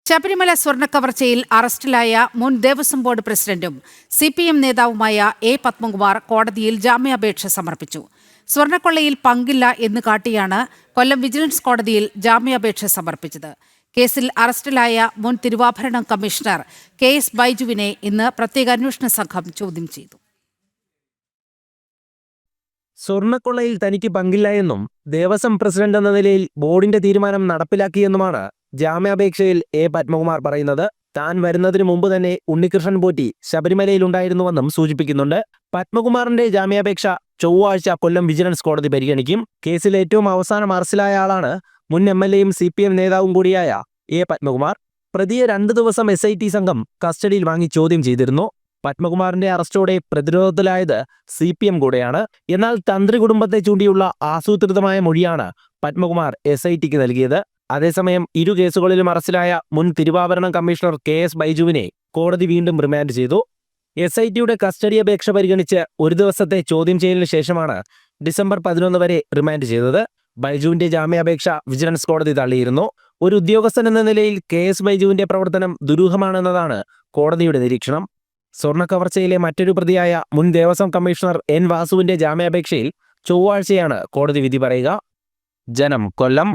ശബരിമല സ്വർണ്ണക്കവർച്ചയിൽ അറസ്റ്റിലായ മുൻ ദേവസ്വം ബോർഡ് പ്രസിഡന്റും CPM നേതാവുമായ A. പത്മകുമാർ കോടതിയിൽ ജാമ്യാപേക്ഷ സമർപ്പിച്ചു. സ്വർണ്ണക്കൊള്ളയിൽ പങ്കില്ല എന്ന് കാട്ടിയാണ് കൊല്ലം വിജിലൻസ് കോടതിയിൽ ജാമ്യാപേക്ഷ സമർപ്പിച്ചത്. കേസിൽ അറസ്റ്റിലായ മുൻ തിരുവാഭരണം കമ്മീഷണർ KS ബൈജുവിനെ ഇന്ന് പ്രത്യേക അന്വേഷണ സംഘം ചോദ്യം ചെയ്തു. സ്വർണ്ണക്കൊള്ളയിൽ തനിക്ക് പങ്കില്ല എന്നും ദേവസ്വം പ്രസിഡന്റ് എന്ന നിലയിൽ ബോർഡിന്റെ തീരുമാനം നടപ്പിലാക്കിയെന്നുമാണ് ജാമ്യാപേക്ഷയിൽ A. പത്മകുമാർ പറയുന്നത്. താൻ വരുന്നതിന് മുമ്പ് തന്നെ ഉണ്ണികൃഷ്ണൻ പോറ്റി ശബരിമലയിലുണ്ടായിരുന്നുവെന്നും സൂചിപ്പിക്കുന്നുണ്ട്. പത്മകുമാറിന്റെ ജാമ്യാപേക്ഷ ചൊവ്വാഴ്ച കൊല്ലം വിജിലൻസ് കോടതി പരിഗണിക്കും. കേസിൽ ഏറ്റവും അവസാനം അറസ്റ്റിലായ ആളാണ് മുൻ MLAയും CPM നേതാവും കൂടിയായ A. പത്മകുമാർ. പ്രതിയെ 2 ദിവസം SIT സംഘം കസ്റ്റഡിയിൽ വാങ്ങി ചോദ്യം ചെയ്തിരുന്നു. പത്മകുമാറിന്റെ അറസ്റ്റോടെ പ്രതിരോധത്തിലായത് CPM കൂടെയാണ്. എന്നാൽ തന്ത്രി കുടുംബത്തെ ചൂണ്ടിയുള്ള ആസൂത്രിതമായ മൊഴിയാണ് പത്മകുമാർ SITക്ക് നൽകിയത്. അതേസമയം ഇരു കേസുകളിലും അറസ്റ്റിലായ മുൻ തിരുവാഭരണം കമ്മീഷണർ KS ബൈജുവിനെ കോടതി വീണ്ടും റിമാൻഡ് ചെയ്തു. SITയുടെ കസ്റ്റഡി അപേക്ഷ പരിഗണിച്ച് 1 ദിവസത്തെ ചോദ്യം ചെയ്യലിന് ശേഷമാണ് ഡിസംബർ 11 വരെ റിമാൻഡ് ചെയ്തത്. ബൈജുവിന്റെ ജാമ്യാപേക്ഷ വിജിലൻസ് കോടതി തള്ളിയിരുന്നു. ഒരു ഉദ്യോഗസ്ഥൻ എന്ന നിലയിൽ KS ബൈജുവിന്റെ പ്രവർത്തനം ദുരൂഹമാണെന്നതാണ് കോടതിയുടെ നിരീക്ഷണം. സ്വർണ്ണക്കവർച്ചയിലെ മറ്റൊരു പ്രതിയായ മുൻ ദേവസ്വം കമ്മീഷണർ N. വാസുവിന്റെ ജാമ്യാപേക്ഷയിൽ ചൊവ്വാഴ്ചയാണ് കോടതി വിധി പറയുക. ജനം, കൊല്ലം.